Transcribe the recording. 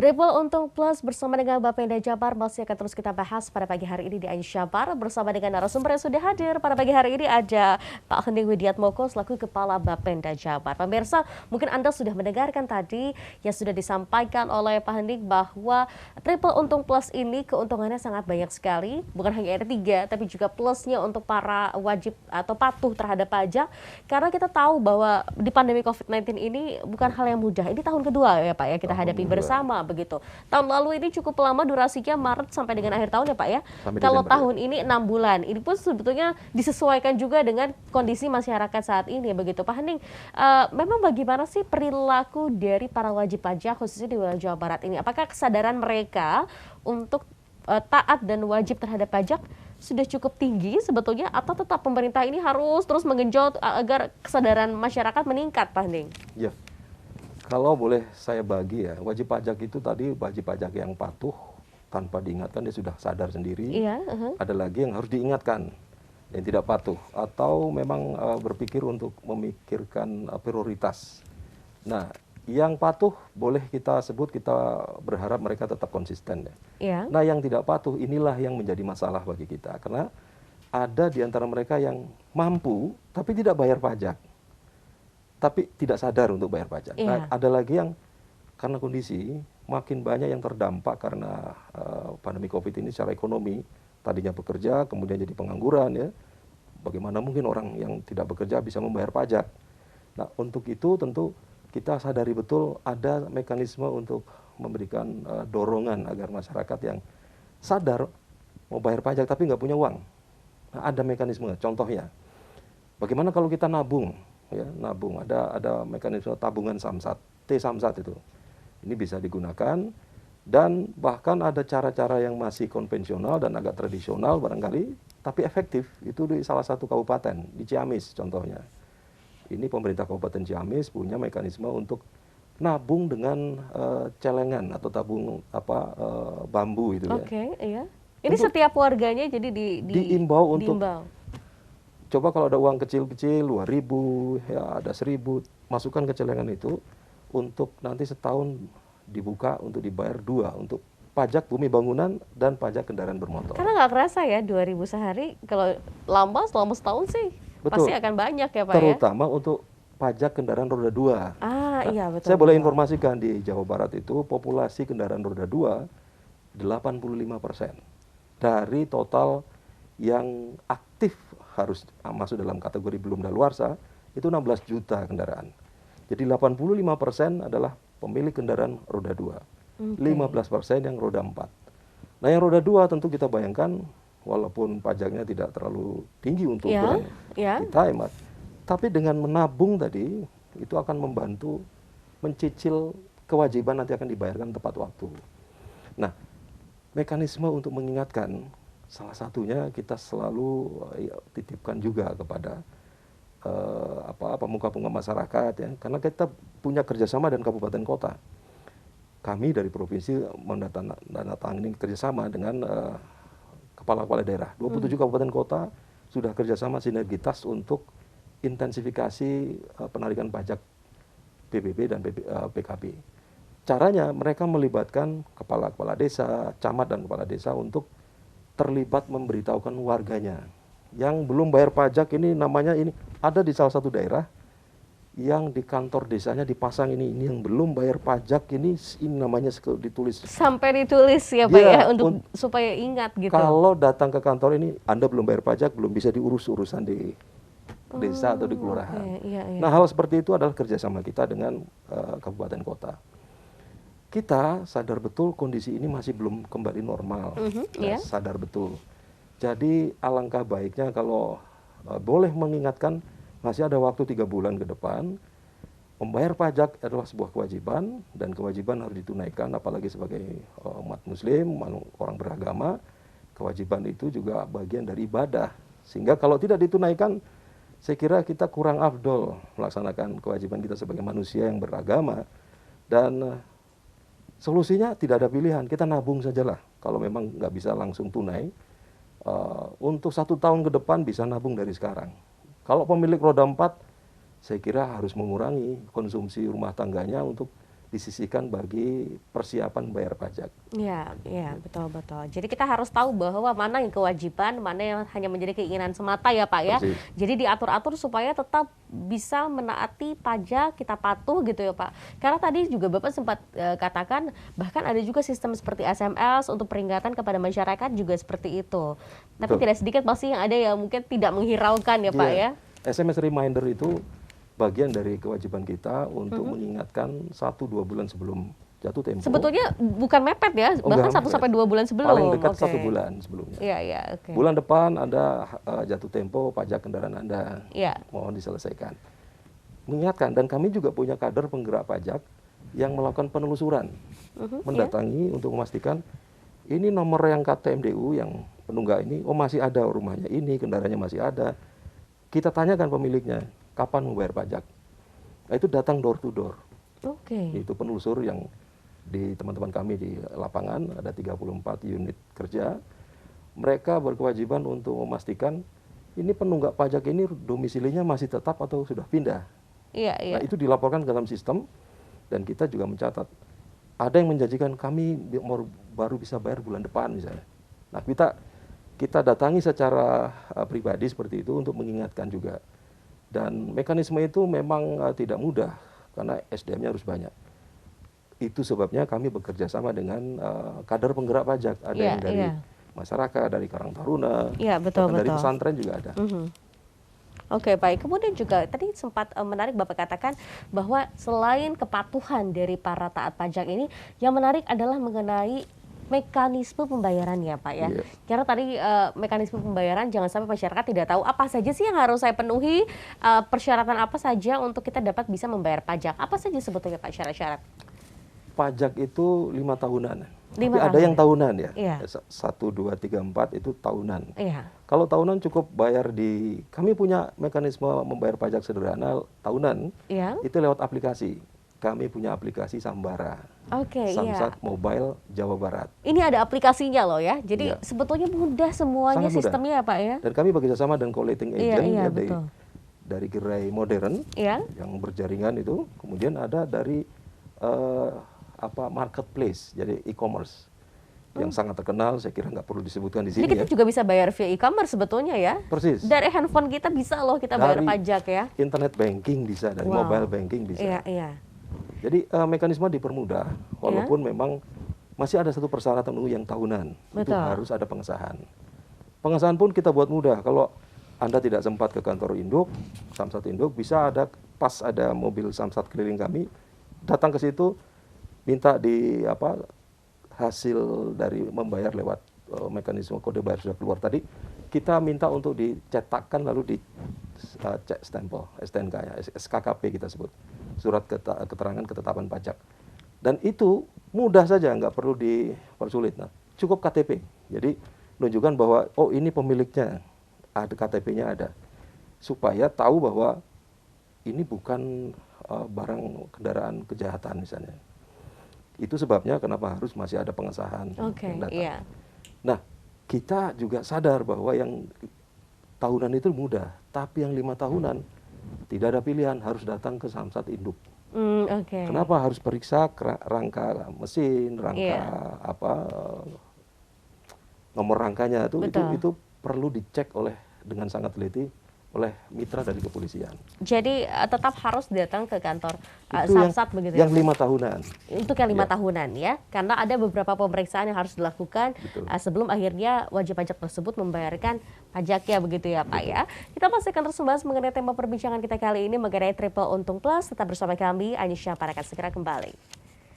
Triple Untung Plus bersama dengan Bapenda Jabar masih akan terus kita bahas pada pagi hari ini di Aisyah Bar bersama dengan narasumber yang sudah hadir. Pada pagi hari ini ada Pak Hening Widiatmoko selaku Kepala Bapenda Jabar. Pemirsa, mungkin Anda sudah mendengarkan tadi yang sudah disampaikan oleh Pak Hening bahwa Triple Untung Plus ini keuntungannya sangat banyak sekali. Bukan hanya ada 3, tapi juga plusnya untuk para wajib atau patuh terhadap pajak. Karena kita tahu bahwa di pandemi COVID-19 ini bukan hal yang mudah. Ini tahun kedua ya Pak ya kita hadapi bersama. Begitu. Tahun lalu ini cukup lama durasinya Maret sampai dengan akhir tahun ya Pak ya. Kalau tahun ini 6 bulan. Ini pun sebetulnya disesuaikan juga dengan kondisi masyarakat saat ini begitu. Pak Hening, memang bagaimana sih perilaku dari para wajib pajak khususnya di wilayah Jawa Barat ini? Apakah kesadaran mereka untuk taat dan wajib terhadap pajak sudah cukup tinggi sebetulnya atau tetap pemerintah ini harus terus menggenjot agar kesadaran masyarakat meningkat Pak Hening? Ya. Kalau boleh saya bagi ya, wajib pajak itu tadi wajib pajak yang patuh tanpa diingatkan dia sudah sadar sendiri. Iya, Ada lagi yang harus diingatkan yang tidak patuh atau memang berpikir untuk memikirkan prioritas. Nah, yang patuh boleh kita sebut kita berharap mereka tetap konsisten ya. Iya. Nah, yang tidak patuh inilah yang menjadi masalah bagi kita karena ada di antara mereka yang mampu tapi tidak bayar pajak. Tapi tidak sadar untuk bayar pajak. Nah, ada lagi yang karena kondisi makin banyak yang terdampak karena pandemi COVID ini secara ekonomi, tadinya bekerja kemudian jadi pengangguran ya. Bagaimana mungkin orang yang tidak bekerja bisa membayar pajak? Nah, untuk itu tentu kita sadari betul ada mekanisme untuk memberikan dorongan agar masyarakat yang sadar mau bayar pajak tapi nggak punya uang. Nah, ada mekanisme, contohnya bagaimana kalau kita nabung? Ya, nabung ada mekanisme tabungan samsat, T-Samsat itu. Ini bisa digunakan dan bahkan ada cara-cara yang masih konvensional dan agak tradisional barangkali tapi efektif itu di salah satu kabupaten di Ciamis contohnya. Ini pemerintah Kabupaten Ciamis punya mekanisme untuk nabung dengan celengan atau tabung bambu itu ya. Oke, iya. Ini setiap warganya jadi diimbau untuk diimbau. Coba kalau ada uang kecil-kecil 2.000 ya ada 1.000 masukkan ke celengan itu untuk nanti setahun dibuka untuk dibayar 2 untuk pajak bumi bangunan dan pajak kendaraan bermotor. Karena nggak kerasa ya 2.000 sehari kalau lama selama setahun sih. Betul. Pasti akan banyak ya Pak Terutama untuk pajak kendaraan roda 2. Iya betul. Saya boleh informasikan di Jawa Barat itu populasi kendaraan roda 2 85% dari total yang aktif harus masuk dalam kategori belum daluarsa itu 16 juta kendaraan. Jadi 85% adalah pemilik kendaraan roda 2. 15% yang roda 4. Nah, yang roda 2 tentu kita bayangkan walaupun pajaknya tidak terlalu tinggi untuk ukuran kita hemat. Tapi dengan menabung tadi itu akan membantu mencicil kewajiban nanti akan dibayarkan tepat waktu. Nah, mekanisme untuk mengingatkan salah satunya kita selalu titipkan juga kepada pemuka-pemuka masyarakat ya, karena kita punya kerjasama dengan kabupaten kota. Kami dari provinsi mendatangani kerjasama dengan kepala-kepala daerah. 27 kabupaten kota sudah kerjasama sinergitas untuk intensifikasi penarikan pajak PBB dan PKB. Caranya mereka melibatkan kepala-kepala desa, camat dan kepala desa untuk terlibat memberitahukan warganya yang belum bayar pajak ini namanya ini ada di salah satu daerah yang di kantor desanya dipasang ini yang belum bayar pajak ini namanya ditulis sampai ditulis ya Pak ya untuk supaya ingat gitu. Kalau datang ke kantor ini Anda belum bayar pajak belum bisa diurus urusan di desa atau di kelurahan. Nah, hal seperti itu adalah kerjasama kita dengan kabupaten kota. Kita sadar betul kondisi ini masih belum kembali normal. Sadar betul. Jadi alangkah baiknya kalau boleh mengingatkan masih ada waktu 3 bulan ke depan. Membayar pajak adalah sebuah kewajiban dan kewajiban harus ditunaikan apalagi sebagai umat muslim, orang beragama. Kewajiban itu juga bagian dari ibadah. Sehingga kalau tidak ditunaikan saya kira kita kurang afdol melaksanakan kewajiban kita sebagai manusia yang beragama dan solusinya tidak ada pilihan, kita nabung sajalah. Kalau memang nggak bisa langsung tunai, untuk 1 tahun ke depan bisa nabung dari sekarang. Kalau pemilik roda 4, saya kira harus mengurangi konsumsi rumah tangganya untuk disisihkan bagi persiapan bayar pajak. Iya, iya, betul-betul. Jadi kita harus tahu bahwa mana yang kewajiban, mana yang hanya menjadi keinginan semata ya Pak ya. Persis. Jadi diatur-atur supaya tetap bisa menaati pajak, kita patuh gitu ya Pak. Karena tadi juga Bapak sempat katakan bahkan ada juga sistem seperti SMS untuk peringatan kepada masyarakat juga seperti itu. Tapi Betul. tidak sedikit pasti yang ada yang mungkin tidak menghiraukan ya Pak ya. SMS reminder itu bagian dari kewajiban kita untuk mengingatkan 1-2 bulan sebelum jatuh tempo. Sebetulnya bukan mepet ya, bahkan enggak 1 sampai 2 bulan sebelum. Paling dekat Oke. 1 bulan sebelumnya. Iya, iya, oke. Bulan depan ada jatuh tempo pajak kendaraan Anda. Iya. Mohon diselesaikan. Mengingatkan, dan kami juga punya kader penggerak pajak yang melakukan penelusuran. Mendatangi untuk memastikan ini nomor yang KTMDU yang penunggak ini, oh masih ada rumahnya ini, kendaraannya masih ada. Kita tanyakan pemiliknya, kapan membayar pajak. Nah, itu datang door to door. Oke. Itu penelusur yang di teman-teman kami di lapangan, ada 34 unit kerja. Mereka berkewajiban untuk memastikan ini penunggak pajak ini domisilinya masih tetap atau sudah pindah. Iya, iya. Nah, itu dilaporkan ke dalam sistem dan kita juga mencatat. Ada yang menjanjikan kami baru bisa bayar bulan depan misalnya. Nah, kita datangi secara pribadi seperti itu untuk mengingatkan juga. Dan mekanisme itu memang tidak mudah karena SDM-nya harus banyak. Itu sebabnya kami bekerja sama dengan kader penggerak pajak. Ada yang dari masyarakat, dari Karang Taruna, dari pesantren juga ada. Oke, baik. Kemudian juga tadi sempat menarik Bapak katakan bahwa selain kepatuhan dari para taat pajak ini, yang menarik adalah mengenai mekanisme pembayaran ya Pak ya. Iya. Karena tadi mekanisme pembayaran jangan sampai masyarakat tidak tahu apa saja sih yang harus saya penuhi, persyaratan apa saja untuk kita dapat bisa membayar pajak. Apa saja sebetulnya Pak syarat-syarat? Pajak itu 5 tahunan. 5 Tapi ada tahun. yang tahunan ya. Iya. 1, 2, 3, 4 itu tahunan. Iya. Kalau tahunan cukup bayar kami punya mekanisme membayar pajak sederhana tahunan. Iya. Itu lewat aplikasi. Kami punya aplikasi Sambara. Oke, iya. Samsat Mobile Jawa Barat. Ini ada aplikasinya loh ya. Jadi Iya. sebetulnya mudah semuanya Sangat mudah. sistemnya ya Pak ya. Dan kami bekerjasama dengan collecting agent Iya, ya, betul. dari gerai modern Iya. yang berjaringan itu. Kemudian ada dari marketplace, jadi e-commerce yang sangat terkenal. Saya kira nggak perlu disebutkan di Jadi sini kita ya. juga bisa bayar via e-commerce sebetulnya ya. Persis. Dari handphone kita bisa loh kita bayar Dari pajak ya. Internet banking bisa, dari Wow. mobile banking bisa. Iya, iya. Jadi mekanisme dipermudah, walaupun memang masih ada satu persyaratan yang tahunan. Itu Betul. harus ada pengesahan. Pengesahan pun kita buat mudah. Kalau Anda tidak sempat ke kantor induk, Samsat Induk, bisa pas ada mobil Samsat keliling kami, datang ke situ, minta hasil dari membayar lewat mekanisme kode bayar sudah keluar tadi, kita minta untuk dicetakkan lalu cek stempel, STNK ya, SKKP kita sebut, surat keterangan ketetapan pajak. Dan itu mudah saja, nggak perlu dipersulit. Nah, cukup KTP. Jadi menunjukkan bahwa oh ini pemiliknya, ada KTP-nya ada, supaya tahu bahwa ini bukan barang kendaraan kejahatan misalnya. Itu sebabnya kenapa harus masih ada pengesahan yang datang. Iya. Nah, kita juga sadar bahwa yang tahunan itu mudah, tapi yang 5 tahunan tidak ada pilihan, harus datang ke Samsat Induk. Kenapa harus periksa rangka mesin, rangka nomor rangkanya itu perlu dicek dengan sangat teliti oleh mitra dari kepolisian. Jadi tetap harus datang ke kantor Itu Samsat begitu yang ya? 5 tahunan. Untuk yang 5 tahunan ya, karena ada beberapa pemeriksaan yang harus dilakukan sebelum akhirnya wajib pajak tersebut membayarkan pajaknya begitu ya Pak ya. Kita masih akan terus membahas mengenai tema perbincangan kita kali ini mengenai triple untung plus. Tetap bersama kami, Aisyah Para akan segera kembali.